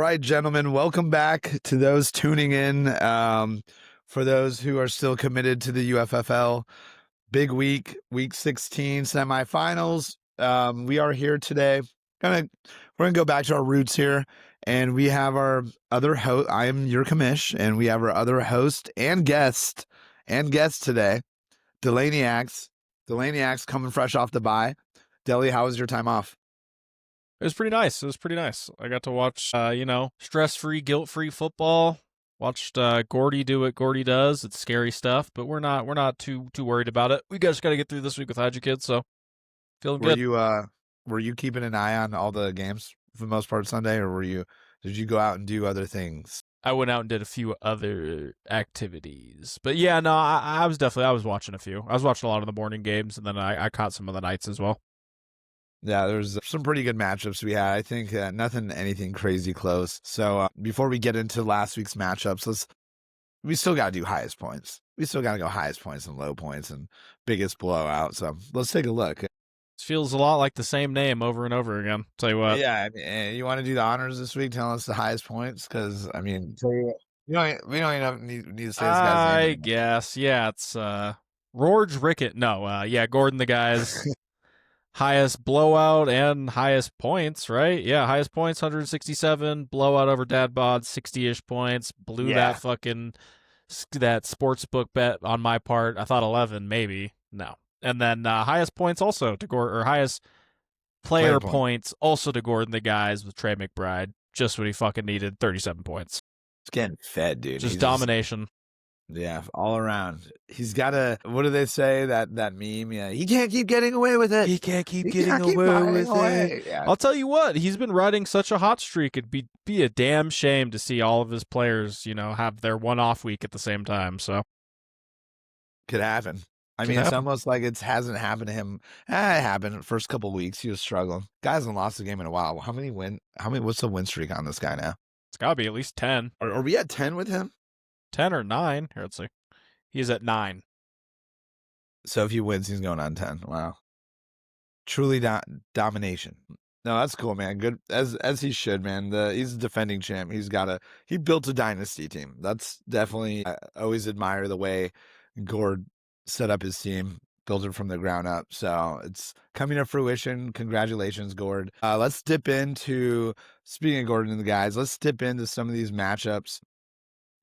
right, gentlemen, welcome back to those tuning in. For those who are still committed to the UFFL, big week 16 semifinals. We are here today. We're gonna go back to our roots here, and we have our other host. I am your commish, and we have our other host and guest today, Delaniacs. Delaniacs coming fresh off the bye. Deli, how was your time off? It was pretty nice. I got to watch, stress-free, guilt-free football. Watched Gordy do what Gordy does. It's scary stuff, but we're not too worried about it. We just got to get through this week with Hydra Kids, so feeling good. Were you keeping an eye on all the games for the most part Sunday, or did you go out and do other things? I went out and did a few other activities, but yeah, no, I was watching a few. I was watching a lot of the morning games, and then I caught some of the nights as well. Yeah, there's some pretty good matchups we had. I think anything crazy close. So before we get into last week's matchups, we still got to do highest points. We still got to go highest points and low points and biggest blowout. So let's take a look. It feels a lot like the same name over and over again. Tell you what. Yeah, I mean, you want to do the honors this week? Tell us the highest points, because I mean, we don't even need to say this guy's name. I guess, yeah, it's Rorge Rickett. No, Gordon the guys. Highest blowout and highest points, right? Yeah, highest points, 167. Blowout over Dad Bod, 60-ish points. Blew that sports book bet on my part. I thought 11, maybe. No. And then highest points also to Gordon, or highest player points also to Gordon the guys with Trey McBride. Just what he fucking needed, 37 points. It's getting fed, dude. Just domination. Yeah, all around. He's got what do they say? That meme? Yeah, he can't keep getting away with it. He can't keep getting away with it. Yeah. I'll tell you what, he's been riding such a hot streak. It'd be a damn shame to see all of his players, have their one off week at the same time. So could happen. It's almost like it hasn't happened to him. It happened first couple weeks. He was struggling. Guy hasn't lost a game in a while. What's the win streak on this guy now? It's got to be at least 10. Are we at 10 with him? 10 or 9. Here, let's see. He's at 9. So if he wins, he's going on 10. Wow. Truly domination. No, that's cool, man. Good as he should, man. He's a defending champ. He built a dynasty team. That's definitely, I always admire the way Gord set up his team, built it from the ground up. So it's coming to fruition. Congratulations, Gord. Let's dip into, speaking of Gordon and the guys, let's dip into some of these matchups.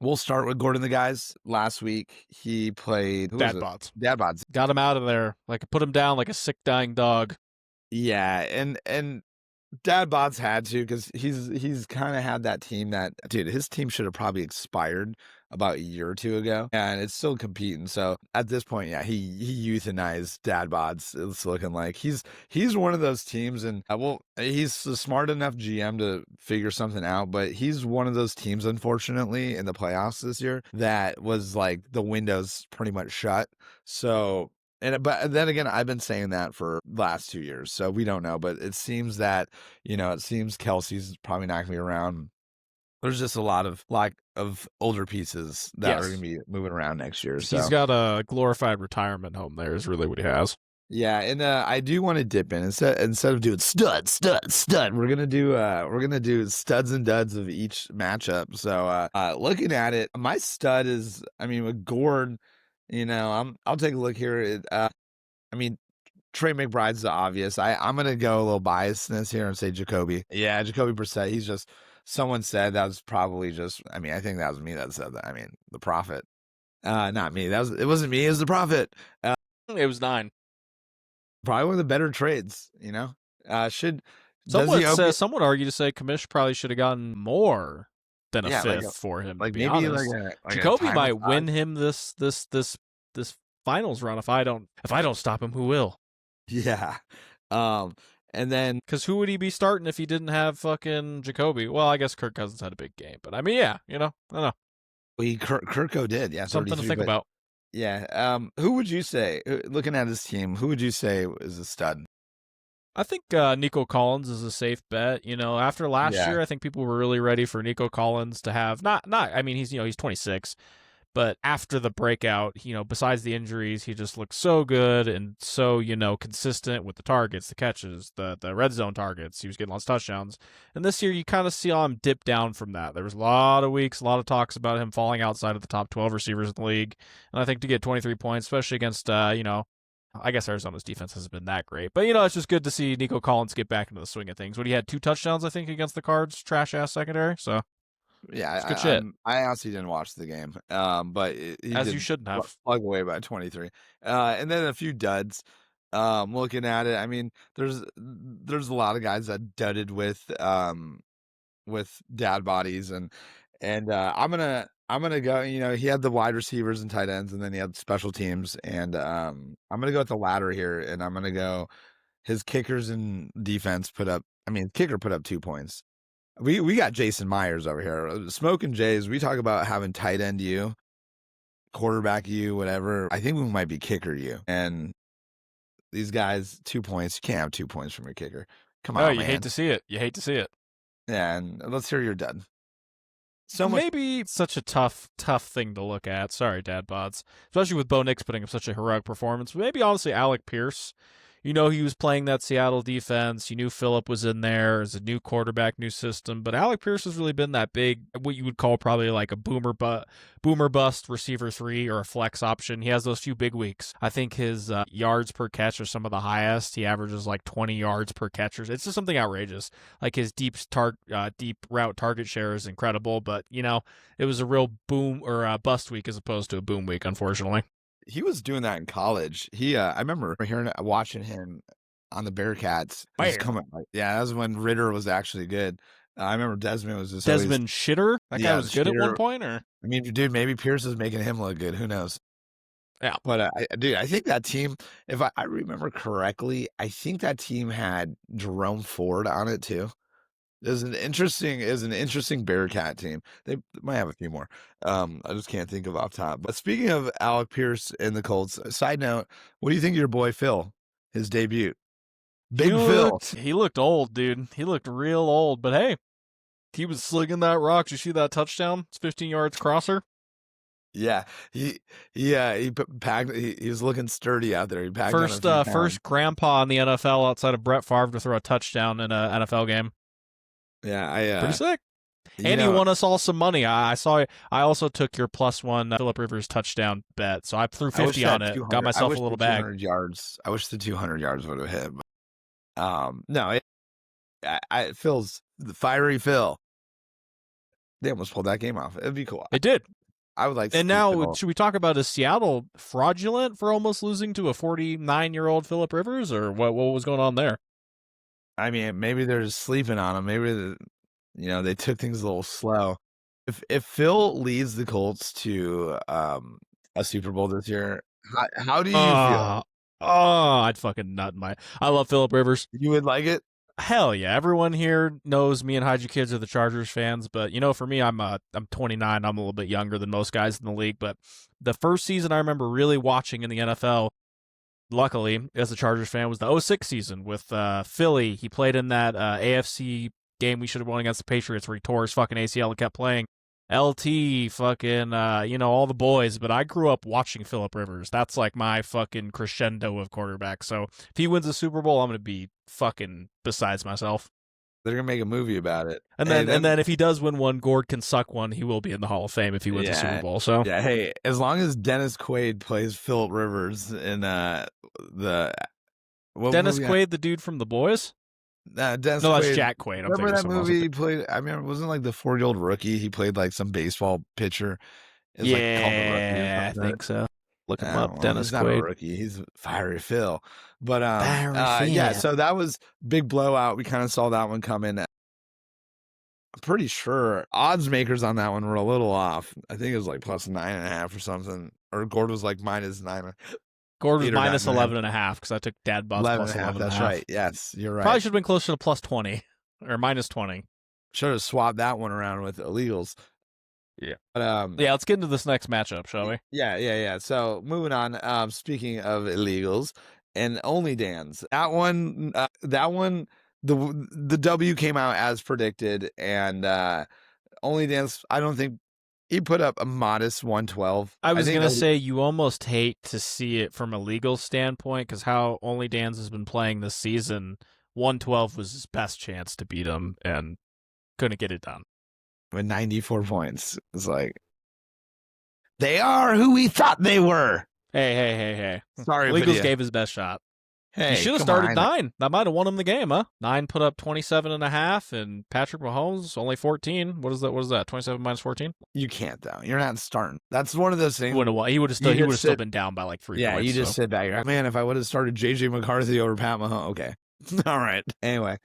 We'll start with Gordon the guys. Last week, he played Dad Bods. Dad Bods. Got him out of there. Put him down like a sick, dying dog. Yeah, and Dad Bods had to, because he's kind of had that team that, dude, his team should have probably expired about a year or two ago, and it's still competing. So at this point, yeah, he euthanized Dad Bods. It's looking like he's one of those teams, and he's a smart enough GM to figure something out, but he's one of those teams, unfortunately, in the playoffs this year that was like the window's pretty much shut. So. But then again, I've been saying that for the last 2 years, so we don't know. But it seems that, Kelsey's probably not going to be around. There's just a lot of older pieces that are going to be moving around next year. So he's got a glorified retirement home there is really what he has. Yeah, and I do want to dip in instead of doing stud. We're gonna do studs and duds of each matchup. So looking at it, my stud is, with Gord. I'll take a look here. Trey McBride's the obvious. I'm going to go a little biasness here and say Jacoby. Yeah, Jacoby Brissett. Someone said that was probably just, I think that was me that said that. The prophet. Not me. It wasn't me. It was the prophet. It was 9. Probably one of the better trades, Some would argue to say Kamish probably should have gotten more than a fifth for him. To be honest. Jacoby might win him this finals run if I don't stop him. Who will? Yeah, and then because who would he be starting if he didn't have fucking Jacoby? Well, I guess Kirk Cousins had a big game, but I don't know. Well, Kirko did, yeah. Something to think about. Yeah. Who would you say, looking at his team, who would you say is a stud? I think Nico Collins is a safe bet. After last year, I think people were really ready for Nico Collins to have he's 26, But after the breakout, besides the injuries, he just looked so good and so, consistent with the targets, the catches, the red zone targets. He was getting lots of touchdowns. And this year, you kind of saw him dip down from that. There was a lot of weeks, a lot of talks about him falling outside of the top 12 receivers in the league. And I think to get 23 points, especially against, I guess Arizona's defense hasn't been that great. But, it's just good to see Nico Collins get back into the swing of things. When he had 2 touchdowns, I think, against the Cards, trash-ass secondary. So Yeah, it's good shit, I honestly didn't watch the game, but he as you did shouldn't have. plug away by 23. And then a few duds. Looking at it, I mean, there's a lot of guys that dudded with dad bodies, and I'm gonna go. He had the wide receivers and tight ends, and then he had special teams, and I'm gonna go with the latter here, and I'm gonna go his kickers and defense put up. I mean, kicker put up 2 points. We got Jason Myers over here. Smoking Jays, we talk about having tight end you, quarterback you, whatever. I think we might be kicker you. And these guys, 2 points. You can't have 2 points from your kicker. Come Oh, on, you man. hate to see it. You hate to see it. Yeah, and let's hear you're done. So much. Maybe it's such a tough thing to look at. Sorry, Dad Bods. Especially with Bo Nix putting up such a heroic performance. But maybe honestly, Alec Pierce. He was playing that Seattle defense. You knew Phillip was in there as a new quarterback, new system. But Alec Pierce has really been that big, what you would call probably like a boomer bust receiver 3 or a flex option. He has those few big weeks. I think his yards per catch are some of the highest. He averages like 20 yards per catch. It's just something outrageous. Like his deep route target share is incredible. But it was a real boom or a bust week as opposed to a boom week, unfortunately. He was doing that in college. I remember watching him on the Bearcats. Just Bam. coming, that was when Ritter was actually good. I remember Desmond was just Desmond Shitter? That guy was good at one Shitter. point, or? I mean, dude, maybe Pierce is making him look good. Who knows? Yeah. But I think that team, if I remember correctly, I think that team had Jerome Ford on it too. It was an interesting Bearcat team. They might have a few more. I just can't think of off top. But speaking of Alec Pierce and the Colts, side note, what do you think of your boy Phil? His debut. Big Phil. He looked old, dude. He looked real old. But hey, he was slinging that rock. Did you see that touchdown? It's 15 yards crosser. Yeah, he packed. He was looking sturdy out there. He packed First grandpa in the NFL outside of Brett Favre to throw a touchdown in an NFL game. Yeah, pretty sick. And he won us all some money. I saw. I also took your +1 Phillip Rivers touchdout bet, so I threw 50 on it. Got myself a little bag. 200 yards. I wish the 200 yards would have hit. But, no, Phil's the fiery Phil. They almost pulled that game off. It'd be cool. It did. I would like to. And now, should we talk about, is Seattle fraudulent for almost losing to a 49-year-old Phillip Rivers, or what was going on there? I mean, maybe they're just sleeping on him. Maybe they took things a little slow. If Phil leads the Colts to a Super Bowl this year, how do you feel? I'd fucking nut my. I love Phillip Rivers. You would like it? Hell yeah! Everyone here knows me and Hide You Kids are the Chargers fans, but for me, I'm 29. I'm a little bit younger than most guys in the league. But the first season I remember really watching in the NFL, luckily as a Chargers fan, was the 2006 season with Philly. He played in that AFC game we should have won against the Patriots where he tore his fucking ACL and kept playing. LT, fucking, all the boys. But I grew up watching Phillip Rivers. That's like my fucking crescendo of quarterbacks. So if he wins the Super Bowl, I'm going to be fucking besides myself. They're going to make a movie about it. And then if he does win one, Gord can suck one. He will be in the Hall of Fame if he wins the Super Bowl. So yeah, hey, as long as Dennis Quaid plays Phillip Rivers in Dennis Quaid, the dude from The Boys? Dennis no, Quaid. That's Jack Quaid. Remember that movie he played? I mean, it wasn't like the 4-year-old rookie. He played like some baseball pitcher. It's like called The Rookie. I think so. Look him up, Dennis Quaid. He's not a rookie. He's Fiery Phil. But Phil. So that was big blowout. We kind of saw that one coming. I'm pretty sure odds makers on that one were a little off. I think it was like +9.5 or something. Or Gord was like -9. Gord was -11.5 because I took Dad Bods +11.5. That's right. Yes, you're right. Probably should have been closer to +20 or -20. Should have swapped that one around with illegals. Yeah. But let's get into this next matchup, shall we? Yeah. So moving on. Speaking of illegals and only Dan's, that one, the W came out as predicted, and only Dan's. I don't think he put up a modest 112. I I was think gonna say you almost hate to see it from a legal standpoint because how Only Dan's has been playing this season. 112 was his best chance to beat him and couldn't get it done. with 94 points, it's like they are who we thought they were. Hey. Sorry, Legals Padilla. gave his best shot. Hey, He should have come started on. 9. That might have won him the game, huh? 9 put up 27.5, and Patrick Mahomes only 14. What is that? 27 minus 14? You can't though. You're not starting. That's one of those things. He would have still been down by like 3 Yeah, points. you just sit back. You're like, man, if I would have started JJ McCarthy over Pat Mahomes, okay, all right. Anyway,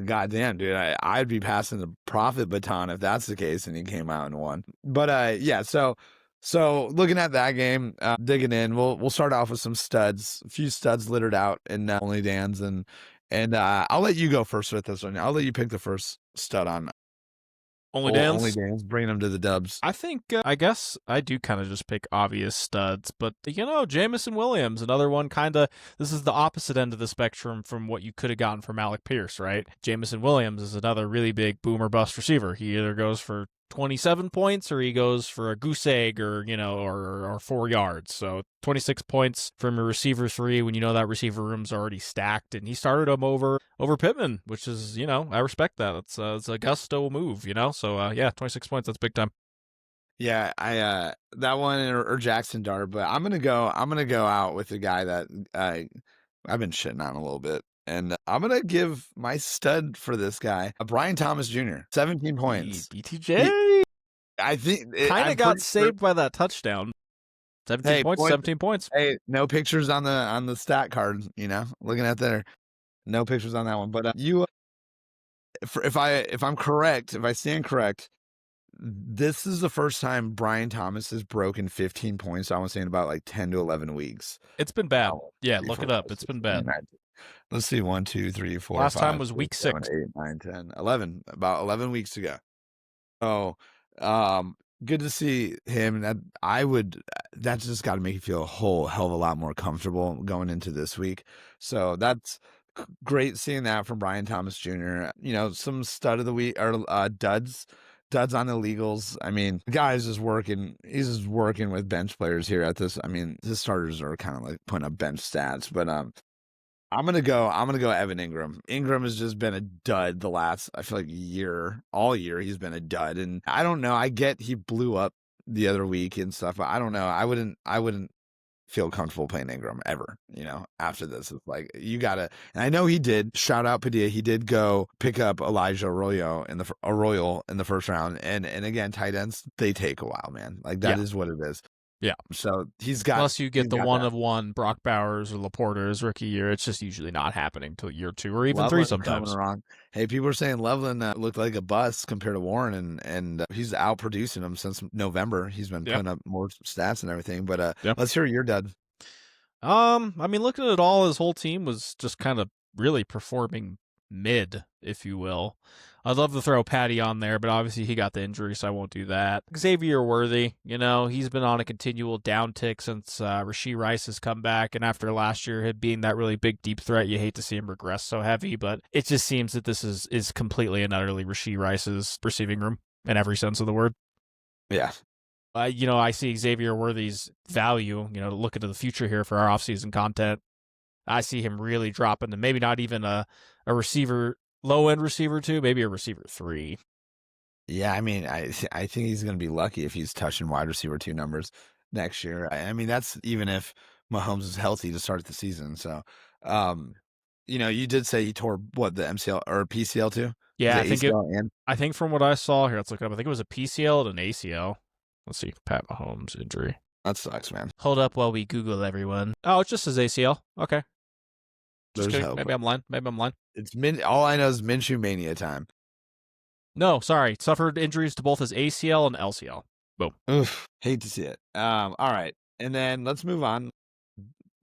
goddamn, dude, I'd be passing the profit baton if that's the case, and he came out and won. But yeah, so looking at that game, digging in, we'll start off with some studs, a few studs littered out in Only Dan's, and I'll let you go first with this one. I'll let you pick the first stud on Only Only Dan's. Dan's, bringing them to the dubs. I think, I guess I do kind of just pick obvious studs, but, Jamison Williams, another one this is the opposite end of the spectrum from what you could have gotten from Alec Pierce, right? Jamison Williams is another really big boomer bust receiver. He either goes for 27 points or he goes for a goose egg or 4 yards. So 26 points from a receiver 3 when that receiver room's already stacked, and he started him over Pittman, which is, I respect that. It's a gusto move, So yeah, 26 points, that's big time. Yeah, I that one or Jackson Dart, but I'm gonna go out with the guy that I've been shitting on a little bit. And I'm going to give my stud for this guy, Brian Thomas Jr., 17 points. BTJ. I think kind of got saved by that touchdown. 17 points, 17 points. Hey, no pictures on the stat card, looking at there. No pictures on that one. But if I'm correct, if I stand correct, this is the first time Brian Thomas has broken 15 points, I was saying, about like 10 to 11 weeks. It's been bad. Yeah, look it up. It's been bad. Let's see. 1, 2, 3, 4. Last 5, time was 6, week 7, 6. 8, 9, 10, 11. About 11 weeks ago. Oh, good to see him. That just got to make you feel a whole hell of a lot more comfortable going into this week. So that's great seeing that from Brian Thomas Jr. Some stud of the week or duds on the illegals. I mean, the guy's just working. He's just working with bench players here at this. I mean, his starters are kind of like putting up bench stats, but I'm gonna go Evan Ingram. Ingram has just been a dud the last, I feel like all year he's been a dud. And I don't know. I get he blew up the other week and stuff, but I don't know. I wouldn't feel comfortable playing Ingram ever, after this. It's like, you gotta, and I know he did, shout out Padilla, he did go pick up Elijah Arroyo in the first round. And again, tight ends, they take a while, man. Like that is what it is. Yeah. So he's got, unless you get the one of one Brock Bowers or Laporta's rookie year, it's just usually not happening till year 2 or even 3 sometimes. Wrong. Hey, people are saying Loveland looked like a bust compared to Warren, and he's out producing him since November. He's been putting up more stats and everything. But let's hear your dud. I mean, looking at it all, his whole team was just kind of really performing mid, if you will. I'd love to throw Patty on there, but obviously he got the injury, so I won't do that. Xavier Worthy, he's been on a continual downtick since Rashee Rice has come back, and after last year him being that really big deep threat, you hate to see him regress so heavy, but it just seems that this is completely and utterly Rashee Rice's receiving room in every sense of the word. Yeah. I see Xavier Worthy's value, to look into the future here for our offseason content. I see him really dropping to maybe not even a receiver, low-end receiver 2, maybe a receiver 3. Yeah, I mean, I think he's going to be lucky if he's touching wide receiver 2 numbers next year. I mean, that's even if Mahomes is healthy to start the season. So, you did say he tore, the MCL or PCL too? Yeah, I think from what I saw here, let's look it up. I think it was a PCL and an ACL. Let's see, Pat Mahomes injury. That sucks, man. Hold up while we Google everyone. Oh, it's just his ACL. Okay. Just There's kidding. hope. Maybe I'm lying. It's all I know is Minshew mania time. No, sorry. Suffered injuries to both his ACL and LCL. Boom. Oof. Hate to see it. All right. And then let's move on.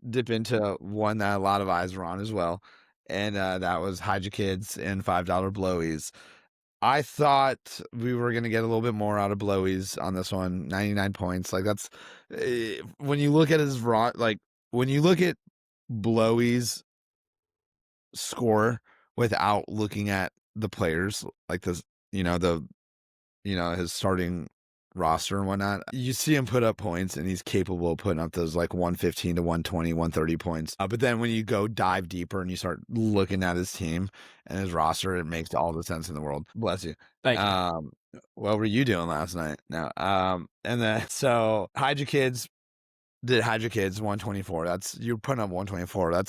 Dip into one that a lot of eyes were on as well. And that was Hide Your Kids and $5 blowies. I thought we were going to get a little bit more out of blowies on this one. 99 points. Like that's when you look at his when you look at blowies score without looking at the players, like this, his starting roster and whatnot, you see him put up points and he's capable of putting up those like 115 to 120, 130 points. But then when you go dive deeper and you start looking at his team and his roster, it makes all the sense in the world. Bless you. Thank you. What were you doing last night? No. And then so Hydra Kids did Hydra Kids 124. That's you're putting up 124. I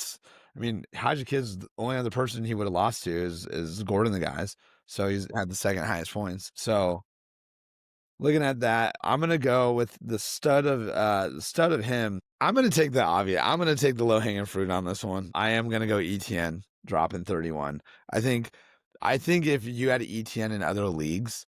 mean, Hydra Kids, the only other person he would have lost to is Gordon the guys. So he's had the second highest points. So looking at that, I'm gonna go with the stud of him. I'm gonna take the obvious. I'm gonna take the low hanging fruit on this one. I am gonna go ETN dropping 31. I think if you had ETN in other leagues,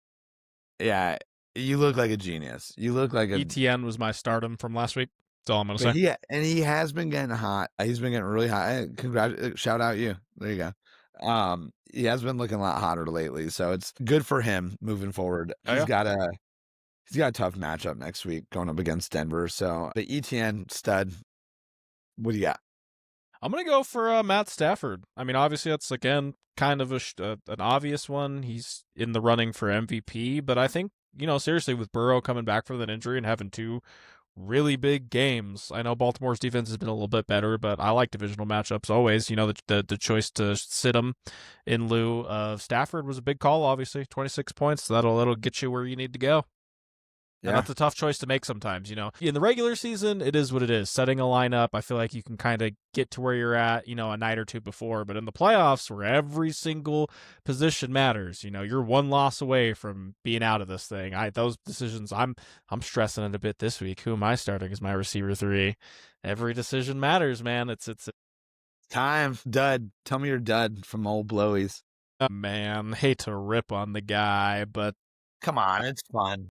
yeah, you look like a genius. You look like a ETN was my stardom from last week. That's all I'm gonna but say. he has been getting hot. He's been getting really hot. Hey, shout out you. There you go. He has been looking a lot hotter lately, so it's good for him moving forward. Oh, yeah. He's got a tough matchup next week going up against Denver. So the ETN stud, what do you got? I'm gonna go for Matt Stafford. I mean, obviously that's again kind of an obvious one. He's in the running for MVP, but I think seriously with Burrow coming back from that injury and having two really big games. I know Baltimore's defense has been a little bit better, but I like divisional matchups always. The choice to sit him in lieu of Stafford was a big call. Obviously, 26 points. So that'll get you where you need to go. Yeah. And that's a tough choice to make sometimes, In the regular season, it is what it is. Setting a lineup, I feel like you can kind of get to where you're at, a night or two before. But in the playoffs, where every single position matters, you're one loss away from being out of this thing. Those decisions, I'm stressing it a bit this week. Who am I starting as my receiver 3? Every decision matters, man. It's time. Dud. Tell me your dud from old Blowies. Man, hate to rip on the guy, but come on, it's fun.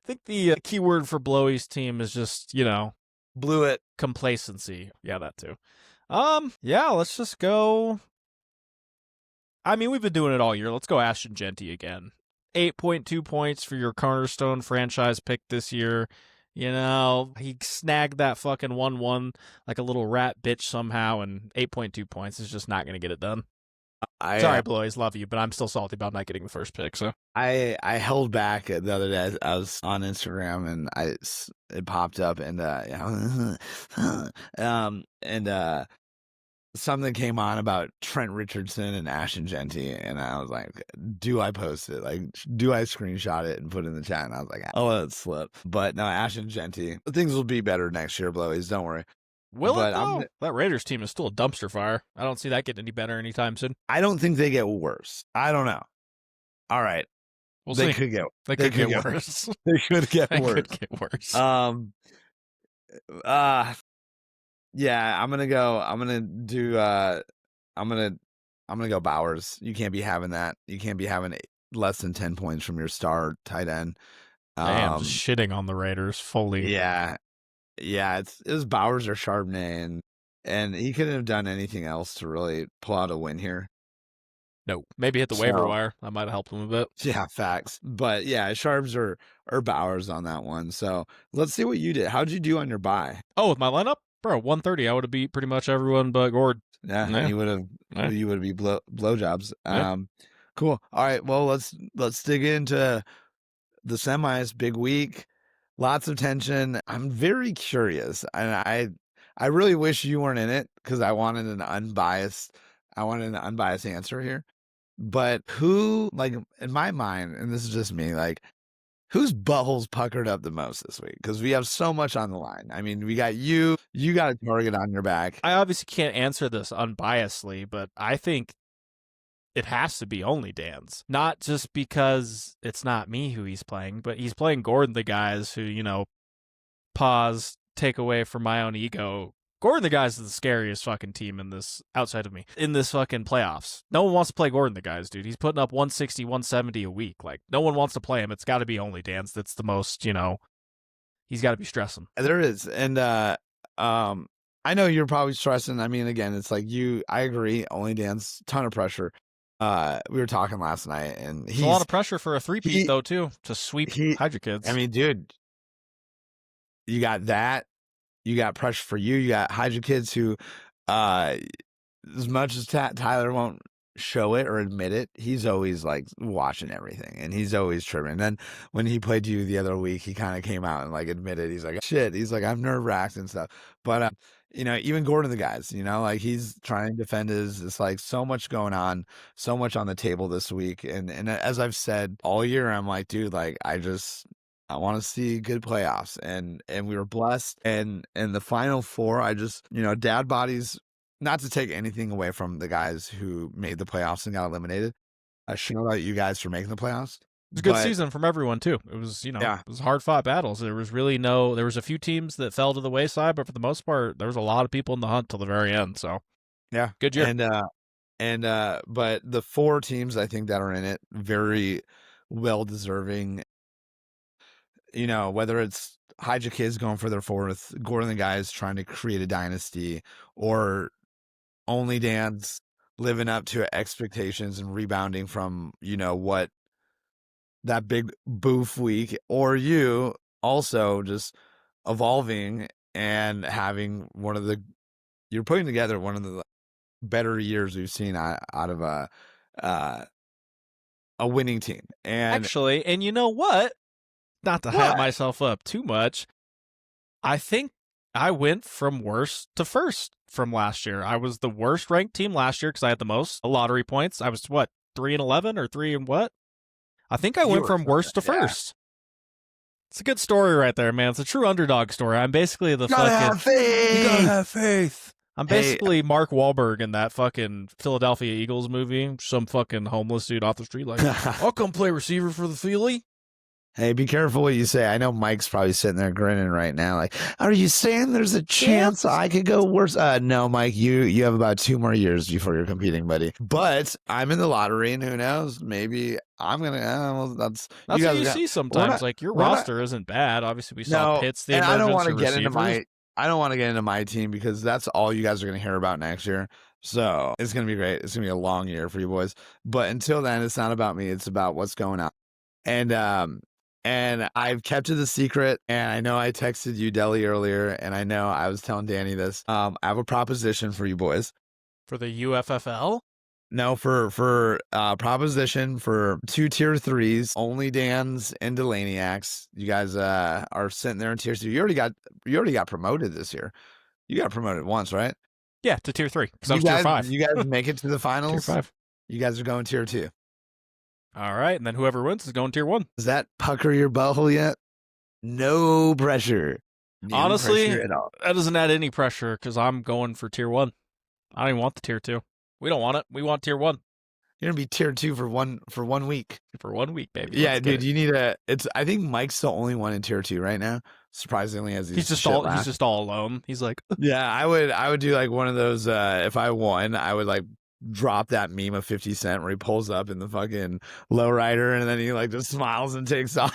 I think the key word for Blowy's team is just, blew it. Complacency. Yeah, that too. Yeah, let's just go. I mean, we've been doing it all year. Let's go Ashton Genty again. 8.2 points for your cornerstone franchise pick this year. He snagged that fucking 1-1 like a little rat bitch somehow, and 8.2 points is just not going to get it done. Sorry, Blowies, love you, but I'm still salty about not getting the first pick. So I held back the other day. I was on Instagram and it popped up and something came on about Trent Richardson and Ashton Genty, and I was like, do I post it? Like, do I screenshot it and put it in the chat? And I was like, I'll let it slip. But no, Ashton Genty, things will be better next year, Blowies. Don't worry. Will it though? That Raiders team is still a dumpster fire. I don't see that getting any better anytime soon. I don't think they get worse. I don't know. All right. They could get worse. They could get worse. They could get worse. Yeah, I'm gonna go Bowers. You can't be having that. You can't be having less than 10 points from your star tight end. I'm just shitting on the Raiders fully. Yeah, it was Bowers or Charbonnet, and he couldn't have done anything else to really pull out a win here. No, maybe hit the waiver wire. That might have helped him a bit. Yeah, facts. But yeah, Sharps or Bowers on that one. So let's see what you did. How'd you do on your bye? Oh, with my lineup? Bro, 130. I would have beat pretty much everyone but Gord. Yeah. You would have beat blowjobs. Yeah. Cool. All right. Well, let's dig into the semis. Big week. Lots of tension. I'm very curious, and I really wish you weren't in it because I wanted an unbiased answer here. But who, like, in my mind, and this is just me, like, whose butthole's puckered up the most this week? Because we have so much on the line. I mean, we got you got a target on your back. I obviously can't answer this unbiasedly, but I think it has to be only Dan's. Not just because it's not me who he's playing, but he's playing Gordon the guys who, pause, take away from my own ego. Gordon the guys is the scariest fucking team in this, outside of me, in this fucking playoffs. No one wants to play Gordon the guys, dude. He's putting up 160, 170 a week. Like, no one wants to play him. It's got to be only Dan's. That's the most, he's got to be stressing. There is. And I know you're probably stressing. I mean, again, it's like I agree. Only Dan's ton of pressure. We were talking last night, and he's a lot of pressure for a three-peat though too, to sweep Hydra Kids. I mean, dude, you got that. You got pressure for you. You got Hydra Kids who, as much as Tyler won't show it or admit it, he's always like watching everything and he's always tripping. And then when he played you the other week, he kind of came out and like admitted he's like shit. He's like I'm nerve wracked and stuff. But even Gordon the guys, like he's trying to defend his. It's like so much going on, so much on the table this week. And as I've said all year, I'm like, dude, like I want to see good playoffs, and we were blessed. And the final four, I just dad bodies. Not to take anything away from the guys who made the playoffs and got eliminated. I shout out you guys for making the playoffs. It was a good But season from everyone too. It was, yeah, it was hard fought battles. There was a few teams that fell to the wayside, but for the most part, there was a lot of people in the hunt till the very end. So yeah, good year. But the four teams I think that are in it, very well deserving. Whether it's Hydra Kids going for their fourth, Gordon the guys trying to create a dynasty, or Only Dan's living up to expectations and rebounding from what that big boof week, or you also just evolving and having you're putting together one of the better years we've seen out of uh, a winning team. And Actually, and you know what? Not to hype what myself up too much, I think I went from worst to first from last year. I was the worst ranked team last year because I had the most lottery points. I was what, 3-11 or 3 and what? I think I you went were from worst to yeah. first. It's a good story right there, man. It's a true underdog story. I'm basically the Gotta fucking. have faith. You gotta have faith. I'm Hey. basically Mark Wahlberg in that fucking Philadelphia Eagles movie. Some fucking homeless dude off the street, like, I'll come play receiver for the Philly. Hey, be careful what you say. I know Mike's probably sitting there grinning right now. Like, are you saying there's a chance I could go worse? No, Mike, you have about 2 more years before you're competing, buddy. But I'm in the lottery, and who knows? Maybe I'm gonna. That's what guys you see sometimes. Like your roster isn't bad. Obviously, we saw Pitts, the and I don't emergence want to of get into receivers. I don't want to get into my team because that's all you guys are gonna hear about next year. So it's gonna be great. It's gonna be a long year for you boys. But until then, it's not about me. It's about what's going on. And I've kept it a secret, and I know I texted you, Deli, earlier, and I know I was telling Danny this. I have a proposition for you boys. For the UFFL? No, for proposition for 2 tier 3s, Only Dan's and Delaniacs. You guys are sitting there in tier 3. You already got promoted this year. You got promoted once, right? Yeah, to tier 3 because I was tier 5. You guys make it to the finals. Tier 5. You guys are going tier 2. All right, and then whoever wins is going tier 1. Does that pucker your butthole yet? No pressure. No Honestly, pressure at all. that doesn't add any pressure because I'm going for tier 1. I don't even want the tier 2. We don't want it. We want tier 1. You're gonna be tier 2 for one week. For 1 week, baby. Yeah, dude. You need I think Mike's the only one in tier 2 right now. Surprisingly, as he's just all alone. He's like, yeah. I would do like one of those. If I won, I would like drop that meme of 50 Cent where he pulls up in the fucking lowrider and then he like just smiles and takes off.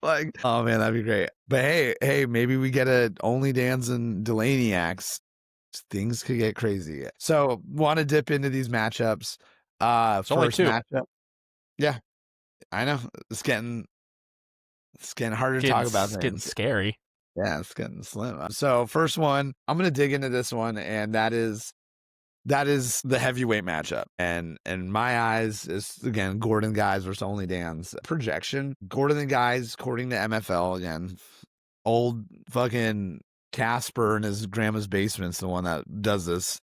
Like, oh man, that'd be great. But hey, maybe we get a Only Dan's and Delaniacs. Things could get crazy. So want to dip into these matchups. It's first only 2. matchup. Yeah, I know. It's getting harder to talk about. It's getting scary. Yeah, it's getting slim. So first one, I'm gonna dig into this one, and that is the heavyweight matchup. And in my eyes, is again Gordon guys versus Only Dan's projection. Gordon the guys, according to MFL, again, old fucking Casper in his grandma's basement's the one that does this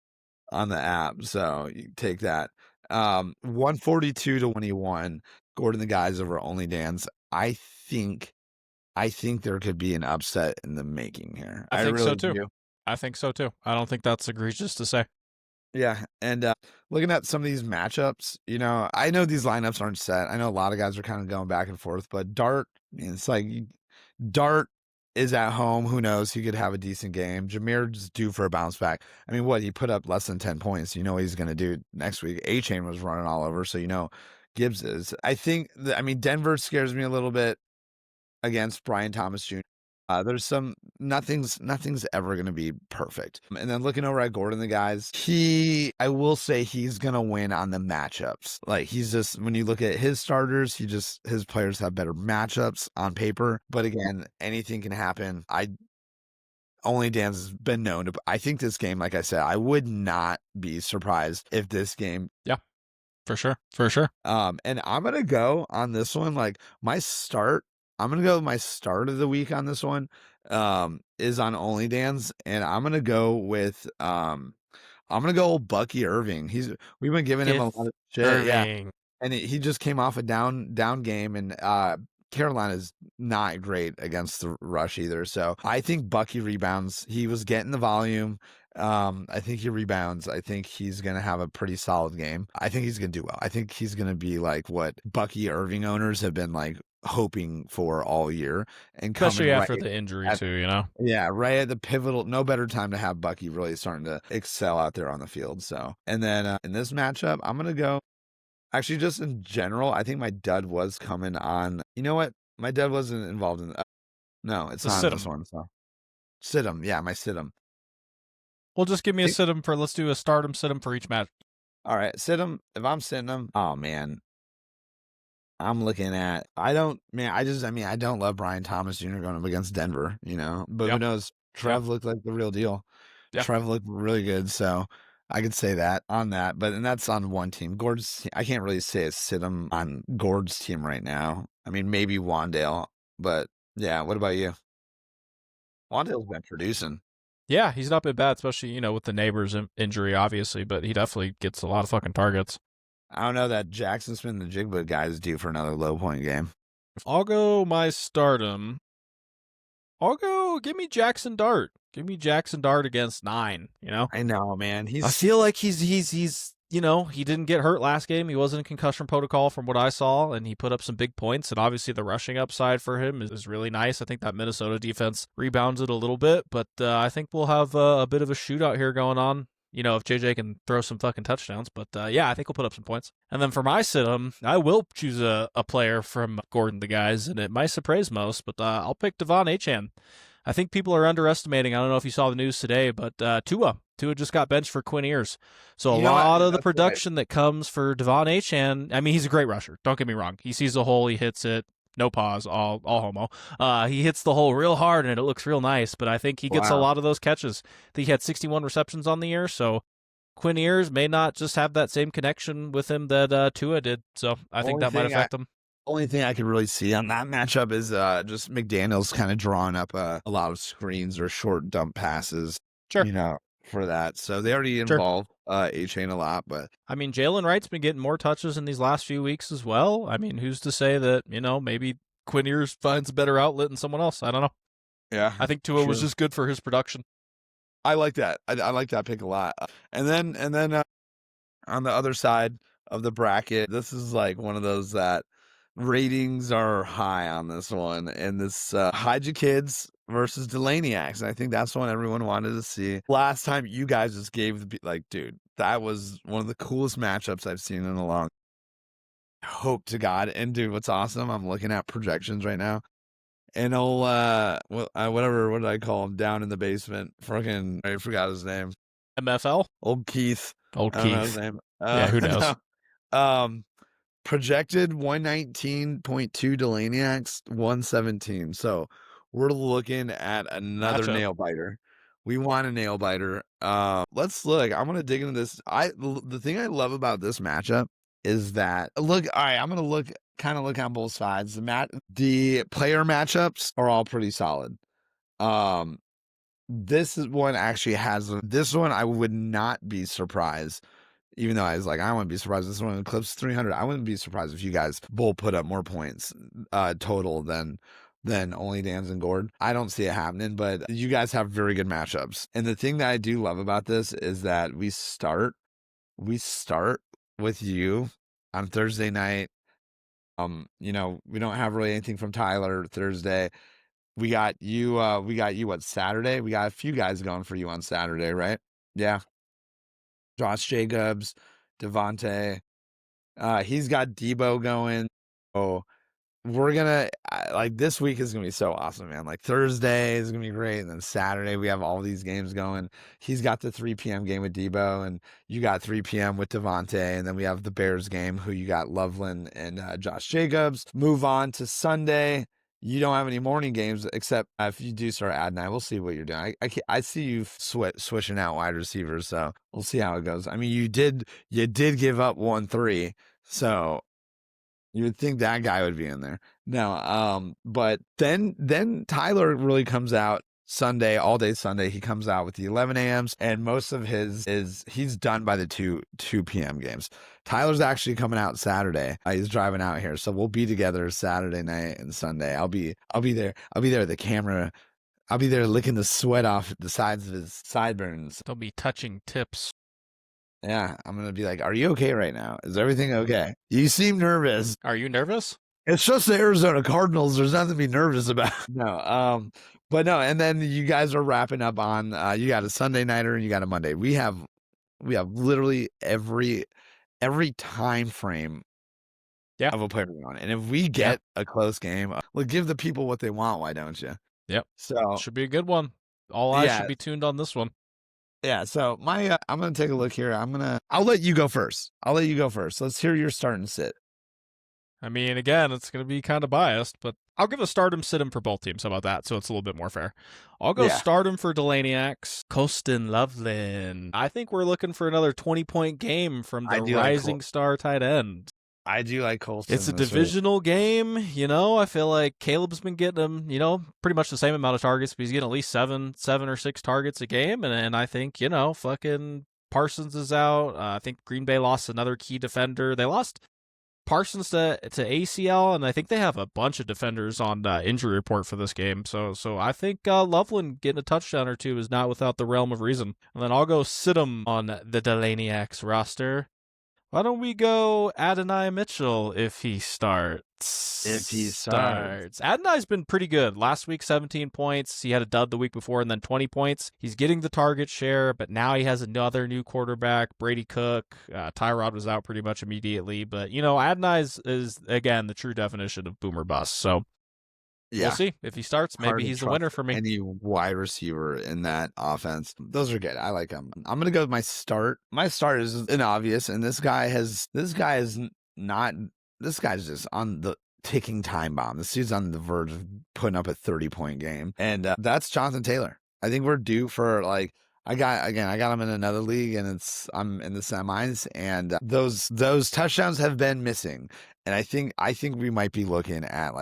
on the app. So you take that. 142 to 21. Gordon the guys over Only Dan's. I think there could be an upset in the making here. I think really so too. do. I think so too. I don't think that's egregious to say. Yeah, and looking at some of these matchups, I know these lineups aren't set. I know a lot of guys are kind of going back and forth, but Dart, it's like Dart is at home. Who knows? He could have a decent game. Jameer's due for a bounce back. I mean, what? He put up less than 10 points. You know what he's going to do next week. A-Chain was running all over, so Gibbs is. I think, Denver scares me a little bit against Brian Thomas Jr. There's nothing's ever going to be perfect. And then looking over at Gordon, the guys, I will say he's going to win on the matchups. Like he's just, when you look at his starters, his players have better matchups on paper. But again, anything can happen. Only Dan's has been known to. I think this game, like I said, I would not be surprised if this game. Yeah, for sure. For sure. And I'm gonna go on this one. Like my start, I'm gonna go with my start of the week on this one. Is on Only Dan's, and I'm gonna go with I'm gonna go Bucky Irving. We've been giving him a lot Kith of shit, yeah. Irving. And he just came off a down game, and Carolina's not great against the rush either. So I think Bucky rebounds. He was getting the volume. I think he rebounds. I think he's gonna have a pretty solid game. I think he's gonna do well. I think he's gonna be like what Bucky Irving owners have been like hoping for all year, and coming Especially right after the injury at too, you know? yeah, right at the pivotal. No better time to have Bucky really starting to excel out there on the field. So, and then in this matchup, I'm gonna go. Actually, just in general, I think my dud was coming on. You know what? My dud wasn't involved in. No, it's The not in this Sid'em. one. So Sid'em, yeah, my Sid'em. Well, just give me a Think- Sid'em for, let's do a stardom Sid'em for each match. All right, Sid'em. If I'm sitting them, oh man, I'm looking at. I don't, man. I mean, I don't love Brian Thomas Jr. going up against Denver. You know, but Yeah. who knows? Trev looked like the real deal. Yeah. Trev looked really good, so I could say that on that. But and that's on one team. I can't really say it's Sid'em on Gord's team right now. I mean, maybe Wandale, but yeah. What about you? Wandale's been producing. Yeah, he's not been bad, especially, you know, with the neighbor's injury, obviously, but he definitely gets a lot of fucking targets. I don't know that Jackson Smith and the Jigba guy is due for another low point game. If I'll go my stardom, give me Jackson Dart. Give me Jackson Dart against 9, you know? I know, man. I feel like he's you know, he didn't get hurt last game. He wasn't in concussion protocol from what I saw, and he put up some big points. And obviously, the rushing upside for him is really nice. I think that Minnesota defense rebounds it a little bit, but I think we'll have a bit of a shootout here going on. You know, if JJ can throw some fucking touchdowns. But yeah, I think we'll put up some points. And then for my sit-em, I will choose a player from Gordon the guys, and it might surprise most, but I'll pick Devon Achane. I think people are underestimating. I don't know if you saw the news today, but Tua just got benched for Quinn Ewers. So a lot of the production that comes for Devon Achane, I mean, he's a great rusher. Don't get me wrong. He sees the hole, he hits it. No pause, all homo. He hits the hole real hard, and it looks real nice, but I think he gets a lot of those catches. I think he had 61 receptions on the year, so Quinn Ewers may not just have that same connection with him that Tua did, so I think that might affect him. Only thing I could really see on that matchup is just McDaniels kind of drawing up a lot of screens or short dump passes, Sure. you know, for that. So they already involve Achane a lot, but I mean, Jalen Wright's been getting more touches in these last few weeks as well. I mean, who's to say that, you know, maybe Quinn Ewers finds a better outlet than someone else? I don't know. Yeah, I think Tua was just good for his production. I like that. I like that pick a lot. And then on the other side of the bracket, this is like one of those that ratings are high on this one, and this Hide Your Kids versus Delaniacs. And I think that's one everyone wanted to see. Last time you guys just gave like, dude, that was one of the coolest matchups I've seen in a long. Hope to God. And dude, what's awesome? I'm looking at projections right now, and whatever, what did I call him down in the basement? Fucking, I forgot his name. MFL. Old Keith. Old I don't know Keith. his name. Yeah, who knows? No. Projected 119.2 Delaniacs, 117. So we're looking at another nail biter. We want a nail biter. Let's look. I'm gonna dig into this. The thing I love about this matchup is that look. All right, I'm gonna look on both sides. The player matchups are all pretty solid. This one actually has this one. I would not be surprised. Even though I was like, I wouldn't be surprised. This one clips 300. I wouldn't be surprised if you guys both put up more points total than only Dan's and Gord. I don't see it happening, but you guys have very good matchups. And the thing that I do love about this is that we start with you on Thursday night. You know, we don't have really anything from Tyler Thursday. We got you what, Saturday? We got a few guys going for you on Saturday, right? Yeah. Josh Jacobs, Devontae. He's got Debo going. Oh, we're gonna like this week is gonna be so awesome, man. Like Thursday is gonna be great, and then Saturday we have all these games going. He's got the 3 p.m. game with Debo, and you got 3 p.m. with Devontae, and then we have the Bears game, who you got Loveland and Josh Jacobs. Move on to Sunday. you don't have any morning games except if you do start adding that. We'll see what you're doing. I see you switching out wide receivers, so we'll see how it goes. I mean, you did give up 1-3, so you would think that guy would be in there. No, but then Tyler really comes out Sunday, all day Sunday. He comes out with the 11 a.m.s, and most of his he's done by the 2 p.m. games. Tyler's actually coming out Saturday. He's driving out here, so we'll be together Saturday night and Sunday. I'll be there. I'll be there at the camera. I'll be there licking the sweat off the sides of his sideburns. They'll be touching tips. Yeah, I'm gonna be like, "Are you okay right now? Is everything okay? You seem nervous." Are you nervous? It's just the Arizona Cardinals. There's nothing to be nervous about. No, but no, and then you guys are wrapping up on you got a Sunday nighter and you got a Monday. We have literally every time frame of a player on. And if we get a close game, give the people what they want, why don't you? Yep. So should be a good one. All eyes should be tuned on this one. Yeah, so my I'm gonna take a look here. I'll let you go first. Let's hear your start and sit. I mean, again, it's going to be kind of biased, but I'll give a stardom sit-em for both teams. How about that? So it's a little bit more fair. I'll go stardom for Delaniacs. Colston Loveland. I think we're looking for another 20-point game from the rising star tight end. I do like Colston. It's a divisional game, you know. I feel like Caleb's been getting him, you know, pretty much the same amount of targets, but he's getting at least seven or six targets a game. And I think, you know, fucking Parsons is out. I think Green Bay lost another key defender. They lost Parsons to ACL, and I think they have a bunch of defenders on injury report for this game. So I think Loveland getting a touchdown or two is not without the realm of reason. And then I'll go sit him on the Delaniacs roster. Why don't we go Adonai Mitchell if he starts? Adonai's been pretty good. Last week, 17 points. He had a dud the week before and then 20 points. He's getting the target share, but now he has another new quarterback, Brady Cook. Tyrod was out pretty much immediately. But, you know, Adonai is, again, the true definition of boomer bust. So we'll see. If he starts, maybe he's the winner for me. Any wide receiver in that offense. Those are good. I like them. I'm going to go with my start. My start is an obvious, and this guy is just on the ticking time bomb. This dude's on the verge of putting up a 30-point game. And that's Jonathan Taylor. I think we're due for I got him in another league, and I'm in the semis, and those touchdowns have been missing. And I think we might be looking at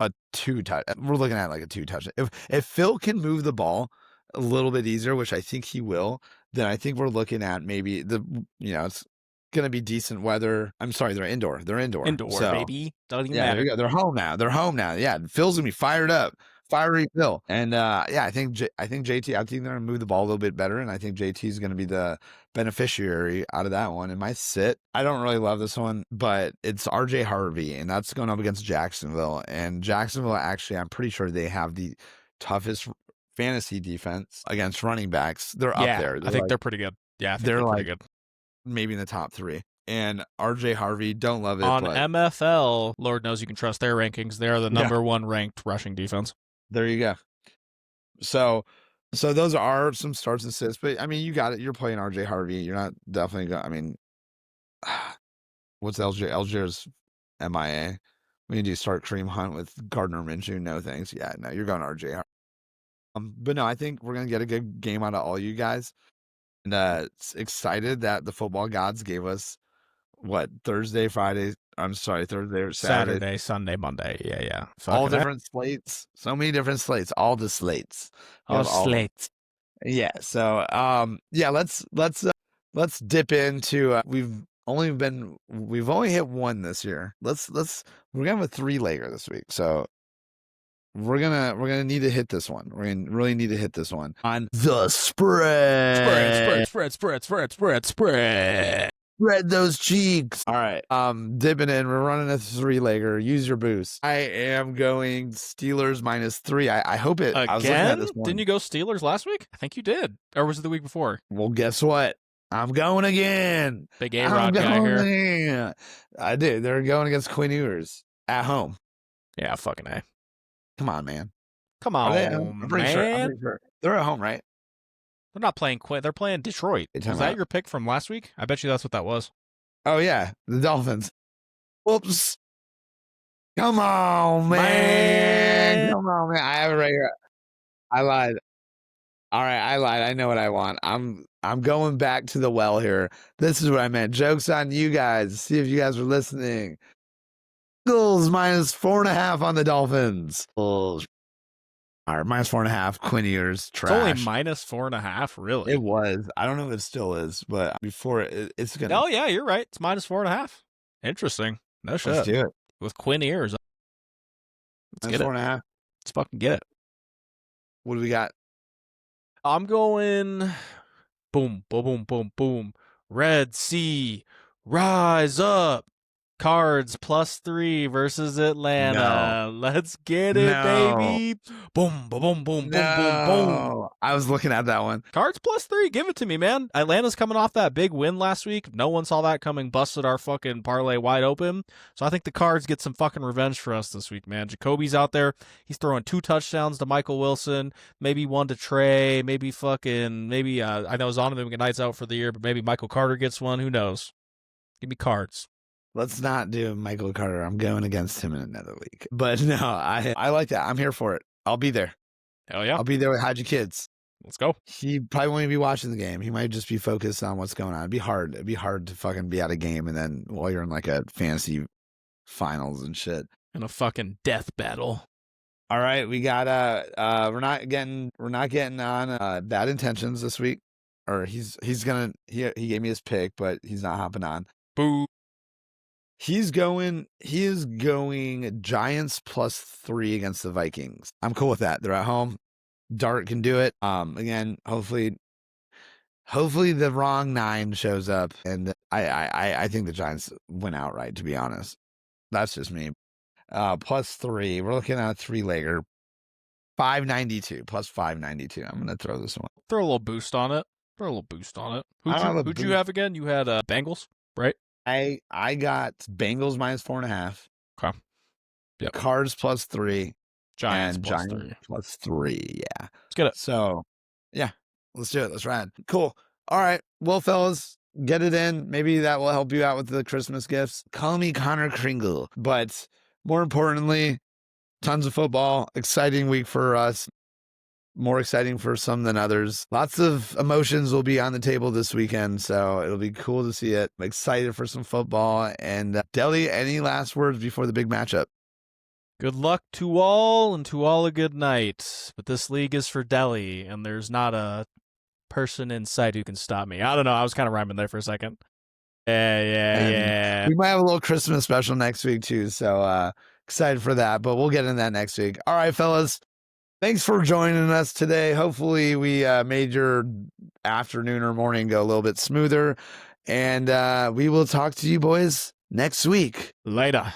a 2-touch. We're looking at a 2-touch. If Phil can move the ball a little bit easier, which I think he will, then I think we're looking at maybe it's going to be decent weather. I'm sorry, they're indoor. Indoor, baby. Doesn't even matter. They're home now. Yeah, Phil's gonna be fired up. Fiery Phil. And I think JT, I think they're gonna move the ball a little bit better, and I think JT is gonna be the beneficiary out of that one. And my sit, I don't really love this one, but it's RJ Harvey, and that's going up against Jacksonville. And Jacksonville, actually, I'm pretty sure they have the toughest fantasy defense against running backs. They're up there. I think they're pretty good. Yeah, I think they're pretty good. Maybe in the top 3. And RJ Harvey, don't love it. On MFL, Lord knows you can trust their rankings. They're the number 1 ranked rushing defense. There you go. So those are some starts and sits, but I mean, you got it. You're playing RJ Harvey. You're not definitely going. I mean, what's LJ? LJ's MIA. We need to start Kareem Hunt with Gardner Minshew. No thanks. Yeah, no, you're going RJ Harvey. But no, I think we're gonna get a good game out of all you guys, and excited that the football gods gave us Thursday, Friday. I'm sorry, Thursday or Saturday, Sunday, Monday. Yeah. All different slates. So many different slates. All the slates. All slates. Yeah. So let's dip into. We've only hit one this year. We're gonna have a 3-legger this week. So we're gonna need to hit this one. We're gonna really need to hit this one on the spread. Spread those cheeks. All right. Dipping in. We're running a 3-legger. Use your boost. I am going Steelers -3. I hope it. Again? I was looking at this one. Didn't you go Steelers last week? I think you did. Or was it the week before? Well, guess what? I'm going again. Big A-Rod guy here. I did. They're going against Quinn Ewers at home. Yeah, fucking A. Come on, man. Come on, I'm pretty sure. They're at home, right? They're not playing Quinn. They're playing Detroit. Was that your pick from last week? I bet you that's what that was. Oh, yeah. The Dolphins. Whoops. Come on, man. Come on, man. I have it right here. I lied. All right, I lied. I know what I want. I'm going back to the well here. This is what I meant. Joke's on you guys. See if you guys were listening. Eagles minus 4.5 on the Dolphins. Bulls. All right, minus 4.5. Quinn Ewers, It's only trash. minus 4.5, really. It was. I don't know if it still is, but before it's gonna. Oh, yeah, you're right. It's minus 4.5. Interesting. No shit. Let's do it. With Quinn Ears. Let's Minus get it. 4.5. Let's fucking get it. What do we got? I'm going boom, boom, boom, boom, boom. Red Sea, rise up. Cards +3 versus Atlanta. Let's get it, baby. Boom, boom, boom, boom, boom, boom, boom. I was looking at that one. Cards +3. Give it to me, man. Atlanta's coming off that big win last week. No one saw that coming. Busted our fucking parlay wide open. So I think the Cards get some fucking revenge for us this week, man. Jacoby's out there. He's throwing 2 touchdowns to Michael Wilson. Maybe 1 to Trey. Maybe I know Zonovan Knight's out for the year, but maybe Michael Carter gets one. Who knows? Give me Cards. Let's not do Michael Carter. I'm going against him in another league. But no, I like that. I'm here for it. I'll be there. Hell yeah. I'll be there with Hide Your Kids. Let's go. He probably won't even be watching the game. He might just be focused on what's going on. It'd be hard. It'd be hard to fucking be at a game and then while you're in like a fantasy finals and shit. In a fucking death battle. All right, we got we're not getting on Bad Intentions this week. Or he gave me his pick, but he's not hopping on. Boo. He is going Giants +3 against the Vikings. I'm cool with that. They're at home. Dart can do it. Again, hopefully the wrong 9 shows up, and I think the Giants win outright, to be honest. That's just me. +3. We're looking at a 3-legger. 592 +592. I'm gonna throw this one. Throw a little boost on it. Who'd you have again? You had Bengals, right? I got Bengals minus 4.5. Okay. Yep. Cards +3. Giants and plus Giants 3. +3. Yeah. Let's get it. So, yeah, let's do it. Let's ride. Cool. All right. Well, fellas, get it in. Maybe that will help you out with the Christmas gifts. Call me Connor Kringle. But more importantly, tons of football. Exciting week for us. More exciting for some than others. Lots of emotions will be on the table this weekend, so it'll be cool to see it. I'm excited for some football. And Deli, any last words before the big matchup? Good luck to all, and to all a good night. But this league is for Delhi, and there's not a person in sight who can stop me. I don't know. I was kind of rhyming there for a second. Yeah. We might have a little Christmas special next week, too, so excited for that. But we'll get into that next week. All right, fellas. Thanks for joining us today. Hopefully we made your afternoon or morning go a little bit smoother. And we will talk to you boys next week. Later.